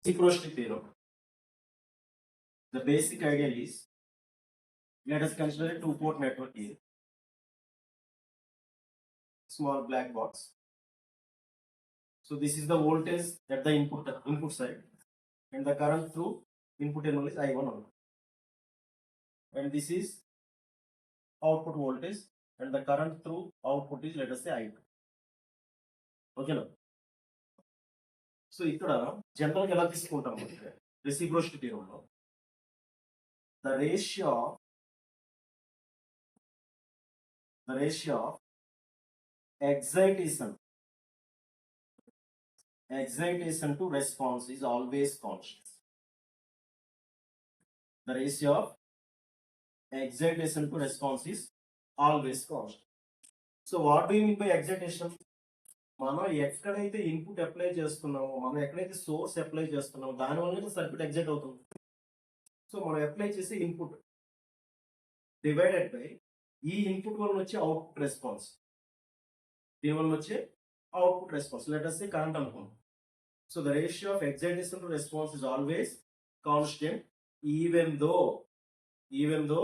Reciprocity theorem. The basic idea is, let us consider a two-port network here. Small black box. So this is the voltage at the input side, and the current through input terminal is I1 only. And this is output voltage, and the current through output is, let us say, I2. Okay now. So ఇక్కడ general గా ఎలా తీసుకుంటాం అంటే reciprocity థియరంలో the ratio of excitation to response is always constant. The ratio of excitation to response is always constant. So what do you mean by excitation? మనం ఎక్కడైతే input apply చేస్తున్నామో, మనం ఎక్కడైతే సోర్స్ అప్లై చేస్తున్నామో దాని వల్ల సర్క్యూట్ ఎగ్జైట్ అవుతుంది. సో మనం అప్లై చేసే ఇన్పుట్ డివైడెడ్ బై ఈ ఇన్పుట్ వల్ల వచ్చే అవుట్పుట్ రెస్పాన్స్, దీని వల్ల వచ్చే output response, let us say current అనుకోండి. So the ratio of excitation to response is always constant even though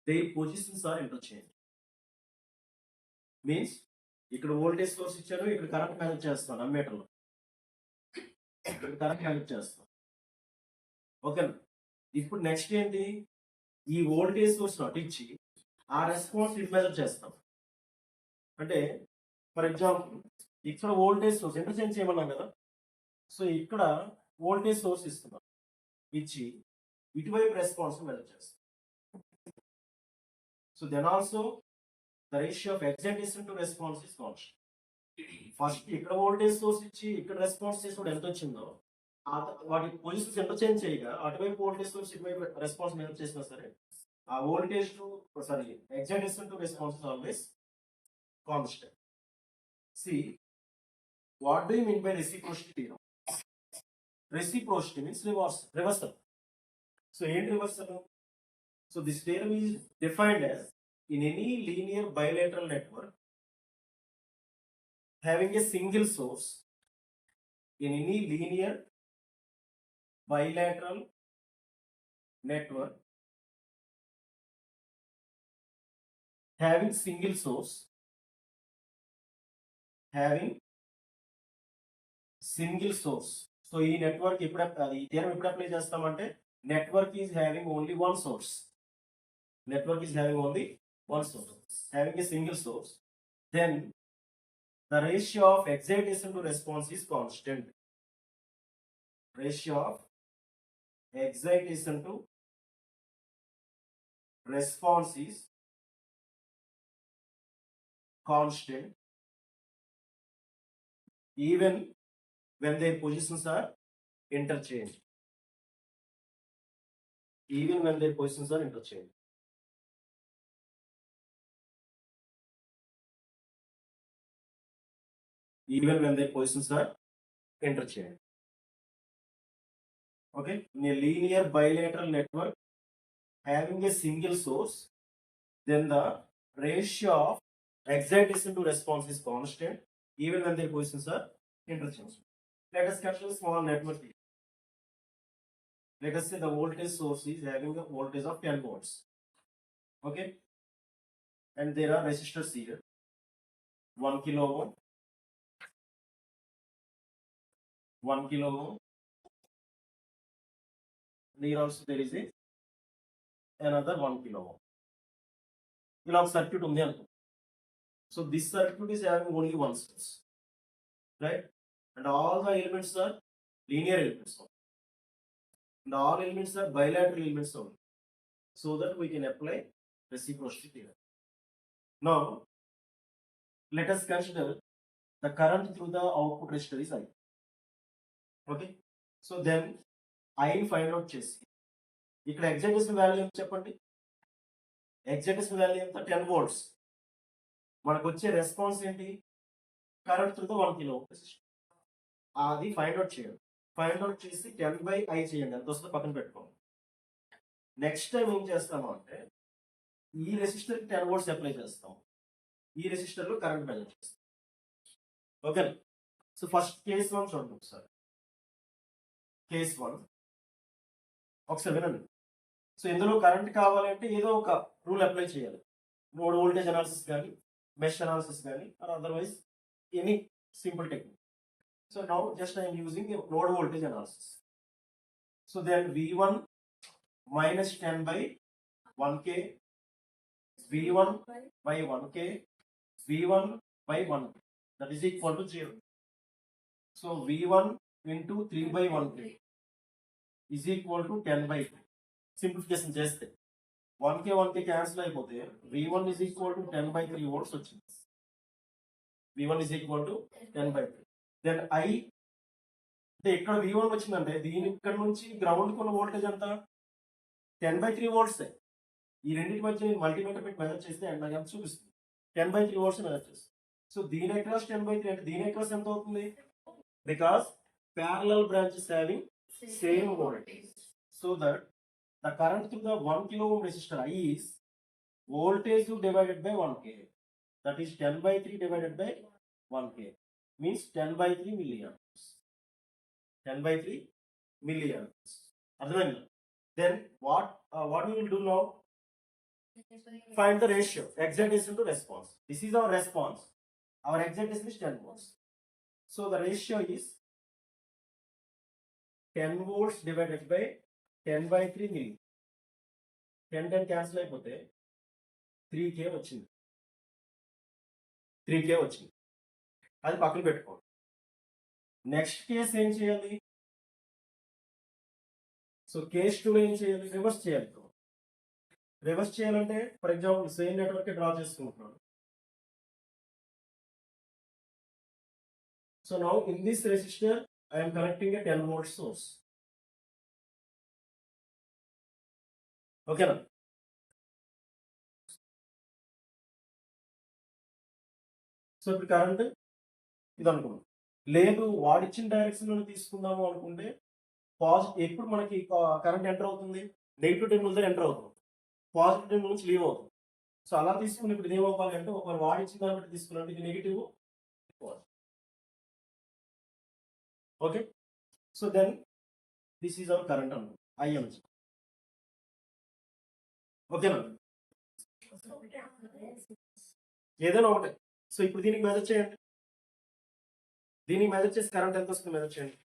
their positions are interchanged. Means ఇక్కడ వోల్టేజ్ సోర్స్ ఇచ్చాను, ఇక్కడ కరెంట్ కనెక్ట్ చేస్తాను, అమ్మేటర్లో ఇక్కడ కరెంట్ కనెక్ట్ చేస్తాను. ఓకేనా? ఇప్పుడు నెక్స్ట్ ఏంటి, ఈ వోల్టేజ్ సోర్స్ నాట్ ఇచ్చి ఆ రెస్పాన్స్ మెజర్ చేస్తాం. అంటే ఫర్ ఎగ్జాంపుల్ ఇక్కడ వోల్టేజ్ సోర్స్ ఇంటర్చేంజ్ చేయమన్నాం కదా. సో ఇక్కడ వోల్టేజ్ సోర్స్ ఇస్తున్నాం, ఇచ్చి ఇటువైపు రెస్పాన్స్ మెజర్ చేస్తాం. So then also the ratio of excitation to response is constant. First ఇక్కడ వోల్టేజ్ సోర్స్ ఇచ్చి ఇక్కడ రెస్పాన్స్ చేసినప్పుడు ఎంత వచ్చిందో వాటి పొజిషన్స్ ఇంటర్చేంజ్ చేయగా అటువైపు వోల్టేజ్ సోర్స్ ఇటువైపు రెస్పాన్స్ మెజర్ చేసినా సరే ఆ voltage to excitation to response is always constant. See what do you mean by reciprocity theorem? Reciprocity means reversal. So ఏంటి reversal? So this theorem is defined as in any linear bilateral network having a single source, in any linear bilateral network having single source, so ఈ network ఇప్పుడు ఈ theorem ఎప్పుడు apply చేస్తామంటే network is having only one source, having a single source, then the ratio of excitation to response is constant. Ratio of excitation to response is constant even when their positions are interchanged. Even when their positions are interchanged. Okay, in a linear bilateral network having a single source, then the ratio of excitation to response is constant even when their positions are interchanged. Let us consider a small network here. Let us say the voltage source is having a voltage of 10 volts. Okay, and there are resistors here, 1 kilo ohm, 1 kilo ohm. Here also there is another 1 kilo ohm. ఇలా ఒక circuit ఉంది అనుకో. So this circuit is having only one source, right? And all the elements are linear elements, and all elements are bilateral elements only, so that we can apply reciprocity theorem. Now let us consider the current through the output resistor is I. Okay, so then ఐని find out చేసి ఇక్కడ excitation value ఎంత చెప్పండి? Excitation value ఎంత? 10 volts. మనకు వచ్చే response ఏంటి? Current through the 1 kilo ohm resistor. అది ఫైండ్ అవుట్ చేయండి. ఫైండ్ అవుట్ చేసి 10/I చేయండి, ఎంత వస్తుందో పక్కన పెట్టుకోండి. నెక్స్ట్ టైం ఏం చేస్తాము అంటే ఈ రెసిస్టర్ 10 volts అప్లై చేస్తాం, ఈ రెసిస్టర్ లో కరెంట్ మెజర్ చేస్తాం. ఓకే, సో ఫస్ట్ కేసు చూడండి ఒకసారి. కేస్ 1 ఒకసారి వినండి. సో ఇందులో కరెంట్ కావాలంటే ఏదో ఒక రూల్ అప్లై చేయాలి. నోడ్ వోల్టేజ్ అనాలిసిస్ కానీ, మెష్ అనాలిసిస్ కానీ, or otherwise any simple technique. So now just I'm using node voltage analysis. So then V1 minus 10 by 1k, V1 by 1k, V1 by 1k, that is equal to 0. So V1 into 3 by 1k is equal to 10 by 3. Simplification చేస్తే 1k 1k cancel అయిపోతే V1 is equal to 10 by 3 volts వచ్చింది. V1 is equal to 10 by 3. Then I అంటే ఇక్కడ V1 వచ్చిందంటే దీని ఇక్కడ నుంచి ground కొన్న వోల్టేజ్ ఎంత 10 by 3 volts. ఈ రెండింటి మధ్య నేను మల్టీమీటర్ పెట్టి మెజర్ చేస్తే నాకు ఎంత చూపిస్తుంది 10 by 3 volts మెజర్ చేస్తుంది. సో దీని అక్రాస్ 10 by 3 అంటే దీని అక్రాస్ ఎంత అవుతుంది, because parallel branches having same voltage, so that the current through the 1 kilo ohm resistor I is voltage divided by 1k, that is 10 by 3 divided by 1k, means 10 by 3 milliamps. 10 by 3 milliamps. అర్థమైందా? Then what we will do now, find the ratio excitation to response. This is our response, our excitation is 10 volts. So the ratio is 10 volts divided by 10 by 3 milli. 10 cancel అయిపోతే 3k వచ్చింది, 3k వచ్చింది. అది పక్కన పెట్టుకోండి. Next case ఏం చేయాలి? So case 2 ఏం చేయాలి? రివర్స్ చేయాలి. రివర్స్ చేయాలంటే for example same network draw చేసుకుంటున్నాను. So now in this resistor I am connecting a 10 volt source. ఓకేనా? సో ఇప్పుడు కరెంట్ ఇది అనుకున్నాం. లేదు వాడిచ్చిన డైరెక్షన్ లో తీసుకుందాము అనుకుంటే పాజిటివ్ ఎప్పుడు మనకి కరెంట్ ఎంటర్ అవుతుంది, నెగిటివ్ టెర్మినల్ దగ్గర ఎంటర్ అవుతుంది, పాజిటివ్ టెర్మినల్ నుంచి లీవ్ అవుతుంది. సో అలా తీసుకుని ఇప్పుడు ఇది ఏమవ్వాలి అంటే ఒకవేళ వాడిచ్చిన దాన్ని బట్టి తీసుకున్నట్టు ఇది negative. Okay, so then this is our current అన్నమాట ఐఎం. ఓకేనా? ఏదైనా ఒకటే. సో ఇప్పుడు దీనికి మెజర్ చేయండి, దీనికి మెజర్ చేసి కరెంట్ ఎంత వస్తుంది మెజర్ చేయండి.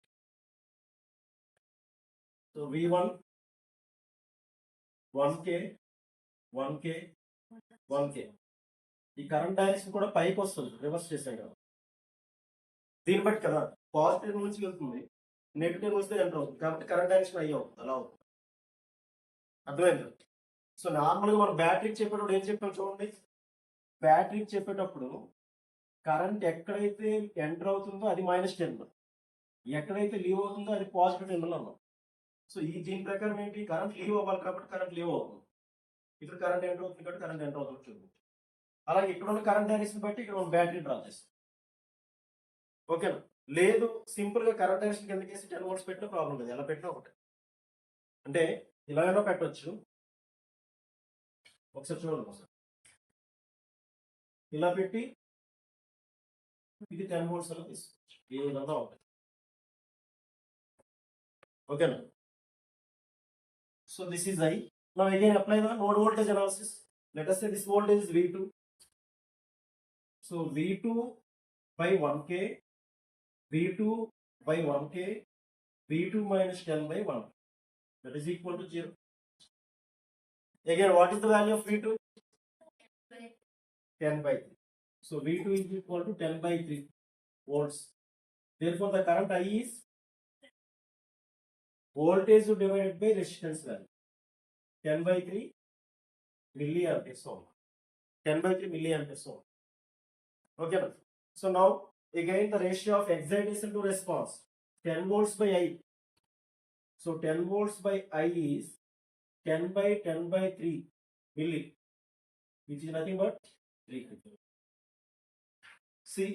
So V1 1k 1k 1k, ఈ కరెంట్ డైరెక్షన్ కూడా పైకి వస్తుంది, రివర్స్ చేసాం కదా. దీన్ని బట్టి కదా పాజిటివ్ నుంచి వెళ్తుంది, నెగిటివ్ వస్తే ఎంటర్ అవుతుంది, కాబట్టి కరెంట్ డైరెక్షన్ అయ్యి అవుతుంది, అలా అవుతుంది. అర్థమైంది? సో నార్మల్గా మనం బ్యాటరీకి చెప్పేటప్పుడు ఏం చెప్పాం చూడండి, బ్యాటరీకి చెప్పేటప్పుడు కరెంట్ ఎక్కడైతే ఎంటర్ అవుతుందో అది -10, ఎక్కడైతే లీవ్ అవుతుందో అది పాజిటివ్ టెర్మినల్ అన్నాం. సో ఈ దీని ప్రకారం ఏంటి, కరెంట్ లీవ్ అవ్వాలి కాబట్టి కరెంట్ లీవ్ అవుతుంది, ఇక్కడ కరెంట్ ఎంటర్ అవుతుంది కాబట్టి కరెంట్ ఎంటర్ అవుతుంది. అలాగే ఇక్కడ ఉన్న కరెంట్ డైరెక్షన్ బట్టి ఇక్కడ మనం బ్యాటరీ డ్రా చేస్తాం. ఓకేనా? లేదు సింపుల్ గా కరెంట్ డైరెక్షన్ కింద కేసి 10 volts పెట్టినా ప్రాబ్లం లేదు, ఎలా పెట్టినా ఒకటి. అంటే ఇలాగైనా పెట్టవచ్చు, ఒకసారి చూడండి. ఒకసారి ఇలా పెట్టి ఇది 10 volts అలా తీసుకోవచ్చు, ఏ విధంగా ఉంటుంది. ఓకేనా? So this is I. Now again apply the node voltage analysis. Let us say this voltage is V2. So V2 by 1k, V2 by 1k, V2 minus 10 by 1, that is equal to 0. Again, what is the value of V2? 10 by 3. So V2 is equal to 10 by 3 volts. Therefore, the current I is voltage divided by resistance value. 10 by 3 milliamperes ohm. 10 by 3 milliamperes ohm. Okay. So now again the ratio of excitation to response, 10 volts by I. So 10 volts by I is 10 by 10 by 3 milli, which is nothing but 3. See,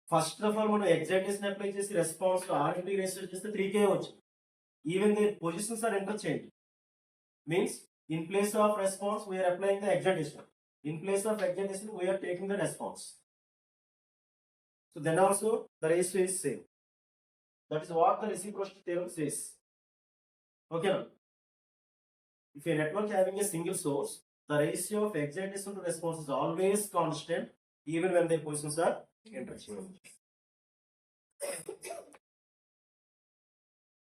first of all మనం excitation apply చేసి response to R integration చేస్తే 3k వచ్చింది. Even their positions are interchanged. Means in place of response we are applying the excitation, in place of excitation we are taking the response. So then also the ratio is same. That is what the reciprocity theorem says. Okay. Now, if a network having a single source, the ratio of excitation to response is always constant, even when their positions are interchangeable.